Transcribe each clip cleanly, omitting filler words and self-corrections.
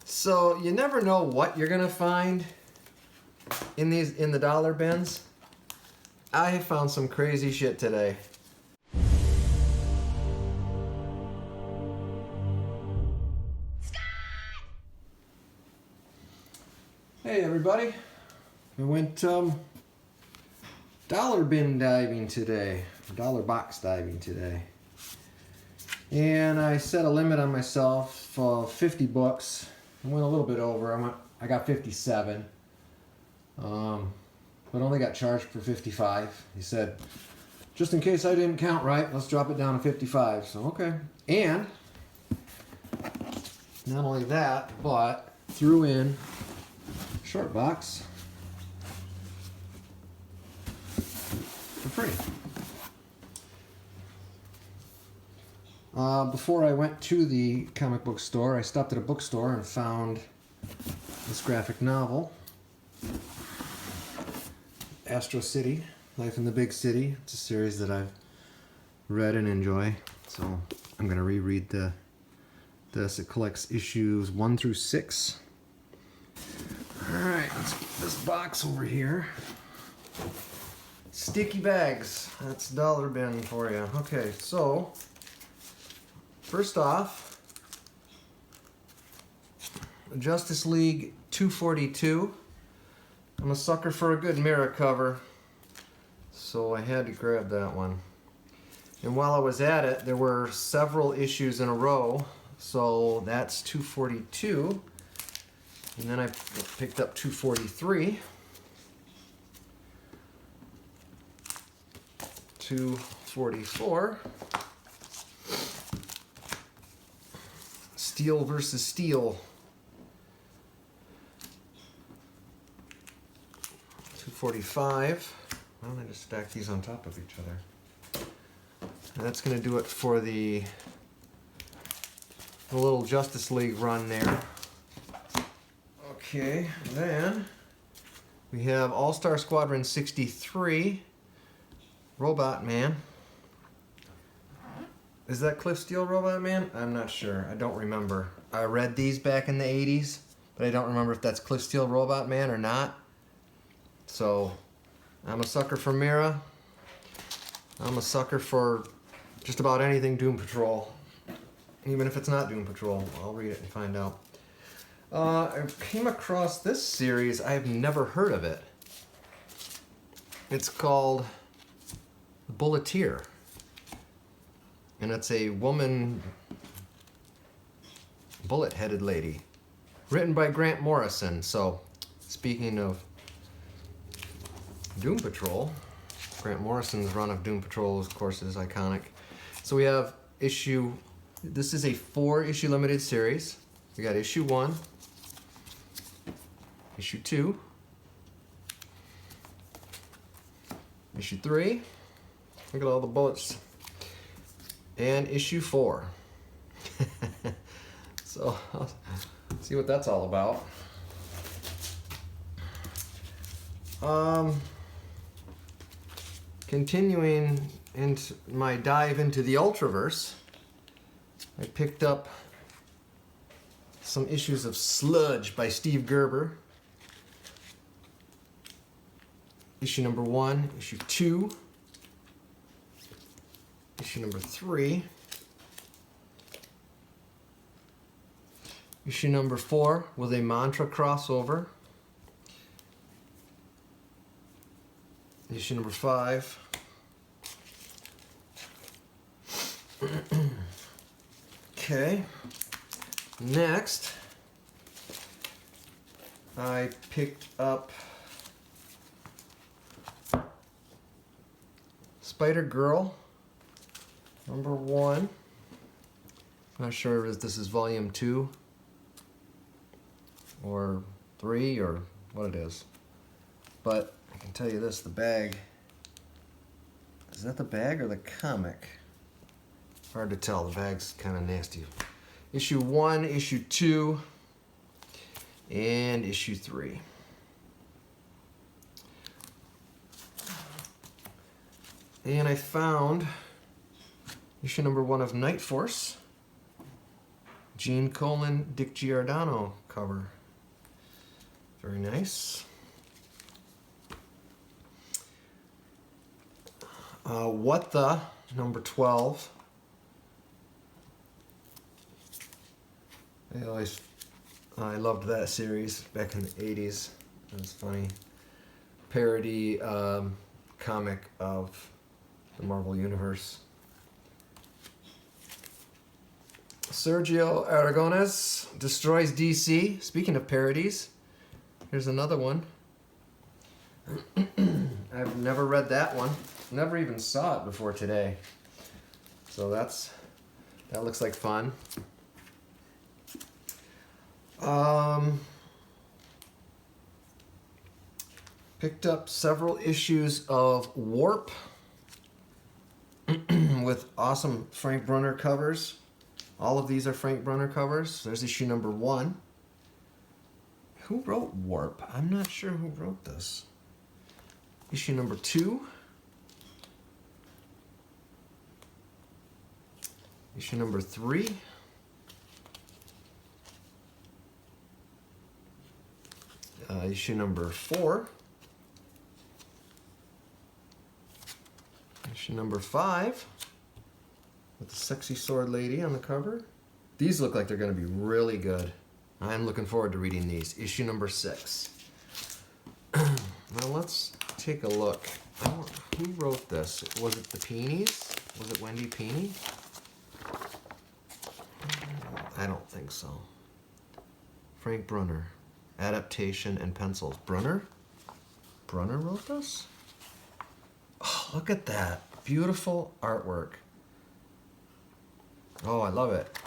So you never know what you're gonna find in the dollar bins. I found some crazy shit today. Hey everybody, I went dollar bin diving today, dollar box diving today, and I set a limit on myself of 50 bucks. I went a little bit over. I got 57, but only got charged for 55. He said, just in case I didn't count right, let's drop it down to 55. So okay, and not only that, but threw in short box for free. Before I went to the comic book store, I stopped at a bookstore and found this graphic novel, Astro City, Life in the Big City. It's a series that I've read and enjoy, so I'm going to reread this. It collects issues 1 through 6. Alright, let's get this box over here. Sticky bags. That's dollar bin for you. Okay, so first off, Justice League 242. I'm a sucker for a good mirror cover, so I had to grab that one. And while I was at it, there were several issues in a row, so that's 242. And then I picked up 243, 244, Steel versus Steel, 245. Why don't I just stack these on top of each other? And that's going to do it for the little Justice League run there. Okay, then we have All-Star Squadron 63, Robot Man. Is that Cliff Steele Robot Man? I'm not sure. I don't remember. I read these back in the 80s, but I don't remember if that's Cliff Steele Robot Man or not. So, I'm a sucker for Mira. I'm a sucker for just about anything Doom Patrol. Even if it's not Doom Patrol, I'll read it and find out. I came across this series. I've never heard of it. It's called Bulleteer. And it's a woman bullet-headed lady. Written by Grant Morrison. So, speaking of Doom Patrol, Grant Morrison's run of Doom Patrol, of course, is iconic. So we have this is a 4-issue limited series. We got issue 1, issue 2, issue 3, look at all the bullets, and issue 4. So, I'll see what that's all about. Continuing into my dive into the Ultraverse, I picked up some issues of Sludge by Steve Gerber. Issue number 1, issue 2, issue number 3, issue number 4 with a Mantra crossover, issue number 5, okay, next I picked up Spider-Girl number 1. Not sure if this is volume 2 or 3 or what it is, but I can tell you this, the bag, is that the bag or the comic? Hard to tell, the bag's kind of nasty. Issue 1, issue 2, and issue 3. And I found issue number 1 of Night Force, Gene Colan, Dick Giordano cover. Very nice. What the, number 12. I loved that series back in the 80s. It was funny. Parody comic of the Marvel Universe. Sergio Aragonés destroys DC. Speaking of parodies, here's another one. I've never read that one. Never even saw it before today. So that looks like fun. Picked up several issues of Warp with awesome Frank Brunner covers. All of these are Frank Brunner covers. There's issue number 1. Who wrote Warp? I'm not sure who wrote this. Issue number 2. Issue number 3. Issue number 4. Issue number 5. With the sexy sword lady on the cover. These look like they're going to be really good. I'm looking forward to reading these. Issue number 6. Now let's take a look. Who wrote this? Was it the Peenies? Was it Wendy Peeney? I don't think so. Frank Brunner. Adaptation and pencils. Brunner wrote this? Oh, look at that. Beautiful artwork. Oh, I love it.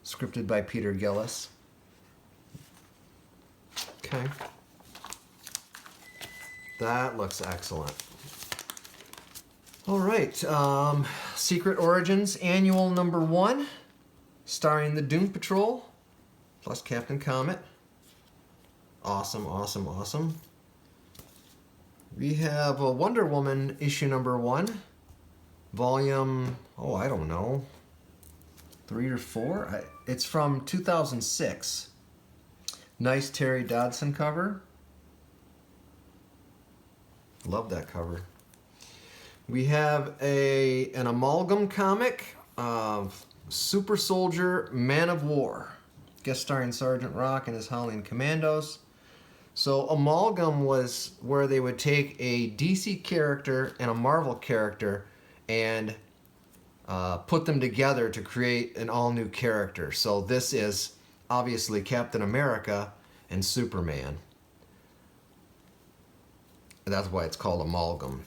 Scripted by Peter Gillis. Okay. That looks excellent. All right. Secret Origins Annual number 1, starring the Doom Patrol, plus Captain Comet. Awesome, awesome, awesome. We have a Wonder Woman issue number 1, volume, I don't know, 3 or 4. It's from 2006. Nice Terry Dodson cover. Love that cover. We have an amalgam comic of Super Soldier Man of War, guest starring Sergeant Rock and his Howling Commandos. So amalgam was where they would take a DC character and a Marvel character and put them together to create an all-new character. So this is obviously Captain America and Superman. That's why it's called amalgam.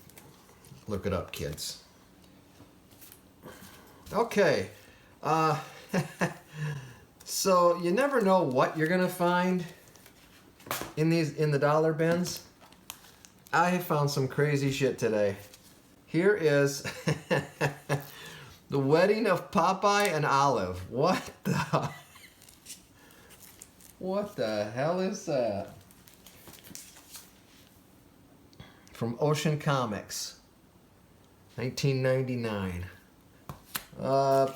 Look it up, kids. Okay. So you never know what you're gonna find in the dollar bins. I found some crazy shit today. Here is The Wedding of Popeye and Olive. What the hell is that? From Ocean Comics, 1999.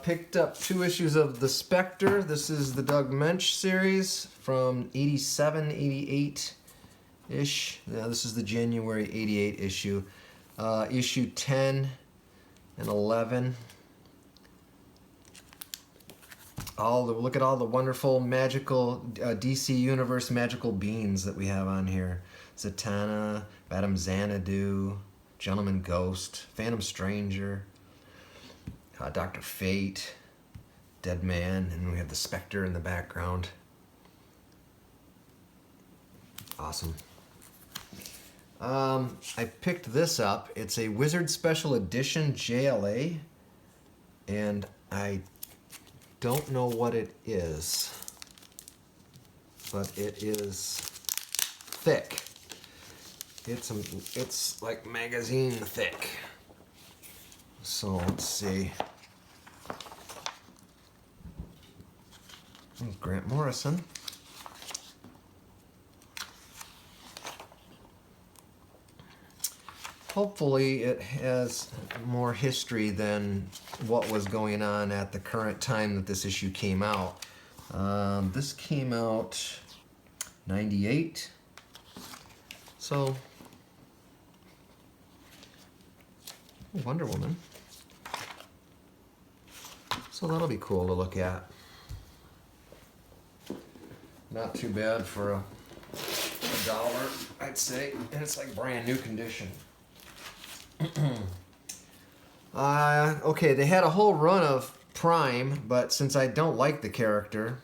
Picked up 2 issues of The Spectre. This is the Doug Mensch series from 87, 88-ish. Now this is the January 88 issue. Issue 10 and 11. Look at all the wonderful magical DC Universe magical beings that we have on here. Zatanna, Madame Xanadu, Gentleman Ghost, Phantom Stranger, Dr. Fate, Dead Man, and we have the Spectre in the background. Awesome. I picked this up. It's a Wizard Special Edition JLA, and I don't know what it is, but it is thick. It's like magazine thick. So let's see. Grant Morrison. hopefully it has more history than what was going on at the current time that this issue came out. This came out 98. So, Wonder Woman. So that'll be cool to look at. Not too bad for a $1, I'd say. And it's like brand new condition. Okay, they had a whole run of Prime, but since I don't like the character,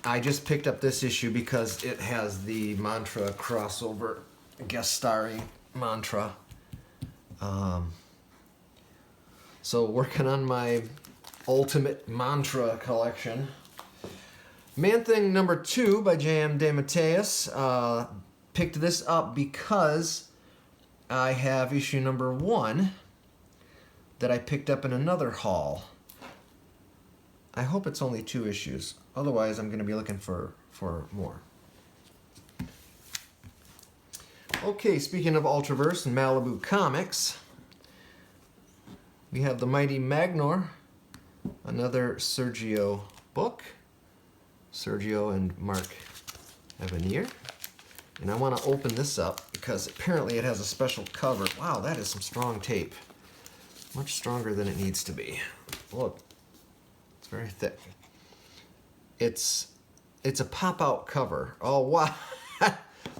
I just picked up this issue because it has the Mantra crossover guest starring Mantra. So working on my Ultimate Mantra collection. Man-Thing number 2 by J.M. DeMatteis. Picked this up because I have issue number 1 that I picked up in another haul. I hope it's only 2 issues. Otherwise, I'm going to be looking for more. Okay, speaking of Ultraverse and Malibu Comics, we have The Mighty Magnor, another Sergio book. Sergio and Mark Evanier. And I want to open this up because apparently it has a special cover. Wow, that is some strong tape. Much stronger than it needs to be. Look, it's very thick. It's a pop-out cover. Oh, wow.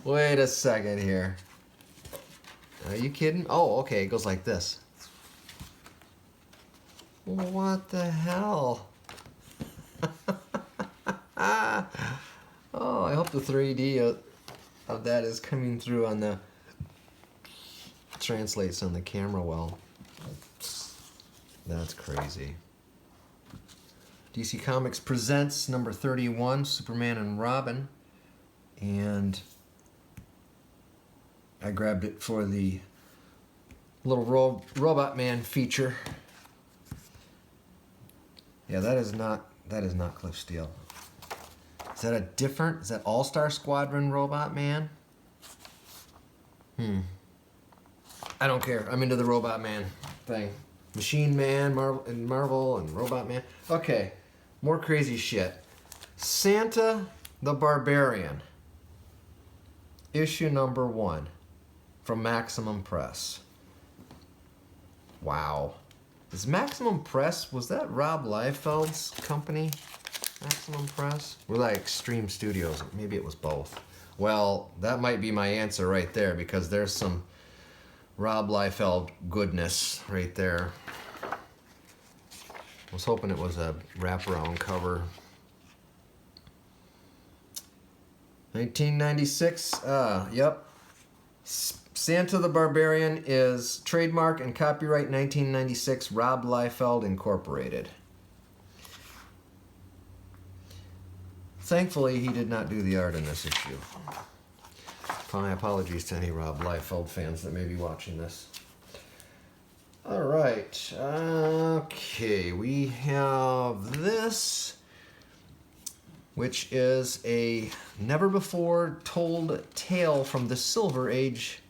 Wait a second here. Are you kidding? Oh, okay, it goes like this. What the hell? Oh, I hope the 3D of that is coming through on the... translates on the camera well. That's crazy. DC Comics presents number 31, Superman and Robin. And I grabbed it for the little Robot Man feature. Yeah, that is not Cliff Steele. Is that All-Star Squadron Robot Man? I don't care. I'm into the Robot Man thing. Machine Man, Marvel, and Robot Man. Okay, more crazy shit. Santa the Barbarian. Issue number 1 from Maximum Press. Wow. Is Maximum Press, was that Rob Liefeld's company? Maximum Press? Or like Extreme Studios? Maybe it was both. Well, that might be my answer right there because there's some Rob Liefeld goodness right there. I was hoping it was a wraparound cover. 1996, yep. Santa the Barbarian is trademark and copyright 1996, Rob Liefeld Incorporated. Thankfully, he did not do the art in this issue. My apologies to any Rob Liefeld fans that may be watching this. All right. Okay, we have this, which is a never-before-told tale from the Silver Age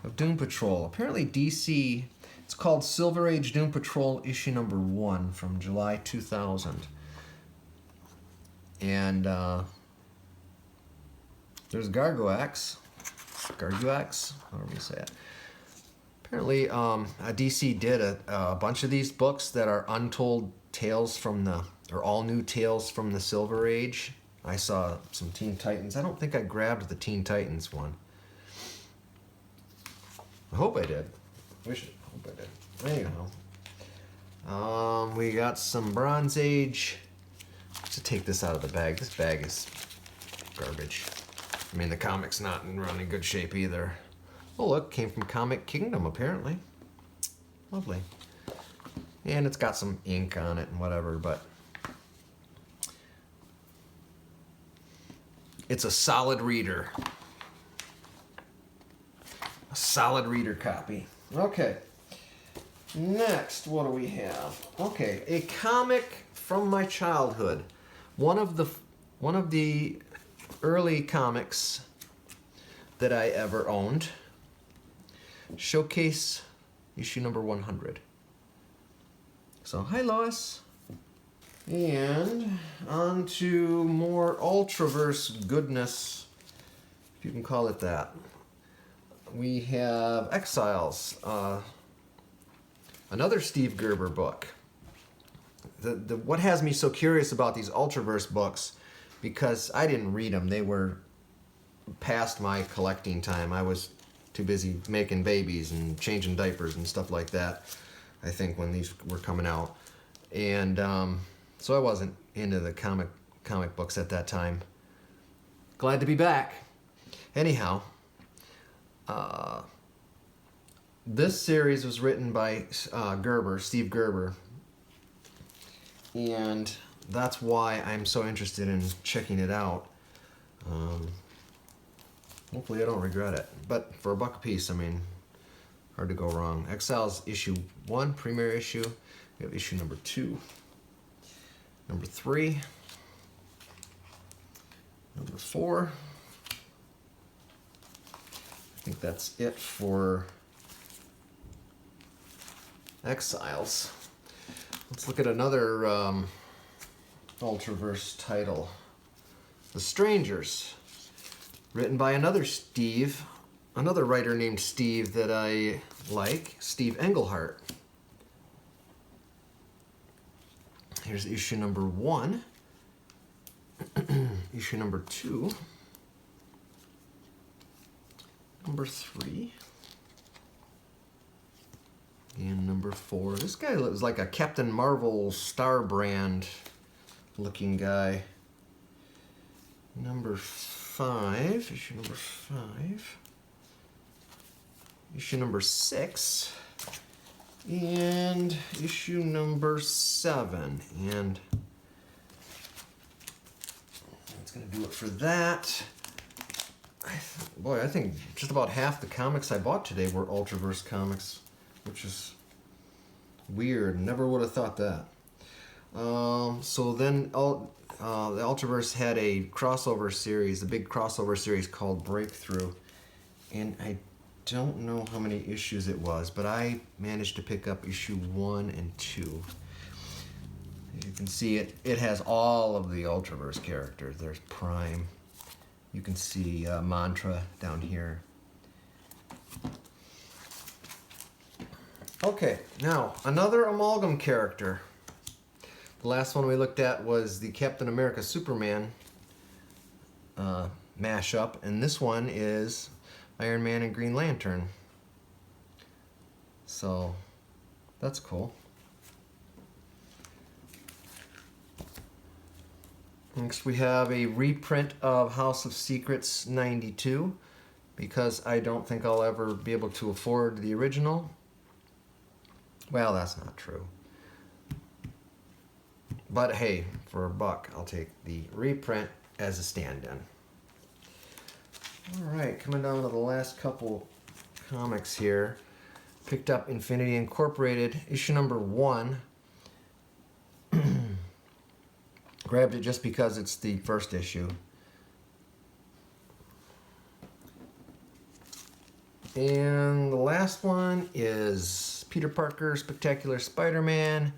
of Doom Patrol. Apparently DC, it's called Silver Age Doom Patrol issue number 1 from July 2000. And there's Gargoax, however you say it. Apparently, DC did a bunch of these books that are untold tales from or all new tales from the Silver Age. I saw some Teen Titans. I don't think I grabbed the Teen Titans one. I hope I did. Hope I did. Anyhow, we got some Bronze Age. To take this out of the bag. This bag is garbage. I mean, the comic's not in really good shape either. Oh, look, came from Comic Kingdom, apparently. Lovely. And it's got some ink on it and whatever, but it's a solid reader. A solid reader copy. Okay. Next, what do we have? Okay, a comic from my childhood. One of the early comics that I ever owned. Showcase issue number 100. So, hi Lois. And on to more Ultraverse goodness, if you can call it that. We have Exiles, another Steve Gerber book. What has me so curious about these Ultraverse books, because I didn't read them. They were past my collecting time. I was too busy making babies and changing diapers and stuff like that, I think, when these were coming out. And so I wasn't into the comic books at that time. Glad to be back. Anyhow, this series was written by Steve Gerber, and that's why I'm so interested in checking it out. Hopefully I don't regret it, but for $1 a piece, I mean, hard to go wrong. Exiles issue 1, premiere issue. We have issue number 2, number 3, number 4. I think that's it for Exiles. Let's look at another Ultraverse title. The Strangers, written by another writer named Steve that I like, Steve Englehart. Here's issue number 1, issue number 2, number 3, and number 4. This guy looks like a Captain Marvel Star Brand looking guy. Number 5, issue number 5, issue number 6, and issue number 7. And that's going to do it for that. Boy, I think just about half the comics I bought today were Ultraverse comics, which is weird. Never would have thought that. So then the Ultraverse had a crossover series, a big crossover series called Breakthrough, and I don't know how many issues it was, but I managed to pick up issue 1 and 2. As you can see, it has all of the Ultraverse characters. There's Prime. You can see Mantra down here. Okay, now another amalgam character. The last one we looked at was the Captain America Superman mashup, and this one is Iron Man and Green Lantern. So that's cool. Next we have a reprint of House of Secrets 92, because I don't think I'll ever be able to afford the original. Well, that's not true. But hey, for $1, I'll take the reprint as a stand-in. Alright, coming down to the last couple comics here. Picked up Infinity Incorporated, issue number 1. Grabbed it just because it's the first issue. And the last one is Peter Parker Spectacular Spider-Man,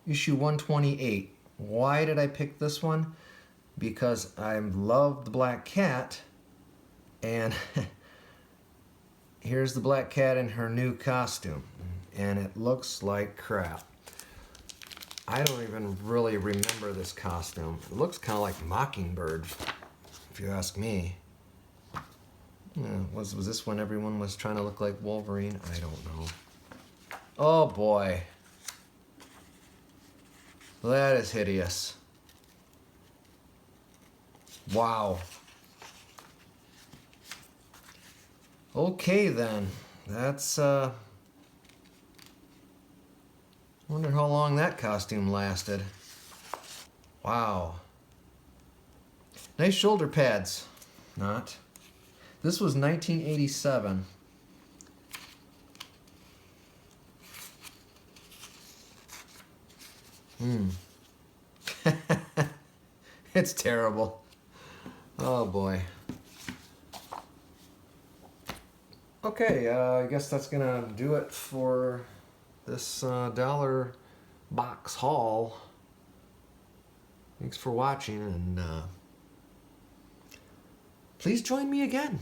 issue 128. Why did I pick this one? Because I love the Black Cat, and here's the Black Cat in her new costume, and it looks like crap. I don't even really remember this costume. It looks kind of like Mockingbird, if you ask me. Was this when everyone was trying to look like Wolverine? I don't know. Oh boy. That is hideous. Wow. Okay then. That's wonder how long that costume lasted. Wow. Nice shoulder pads. Not. This was 1987. It's terrible. Oh boy. Okay, I guess that's gonna do it for this dollar box haul. Thanks for watching, and please join me again.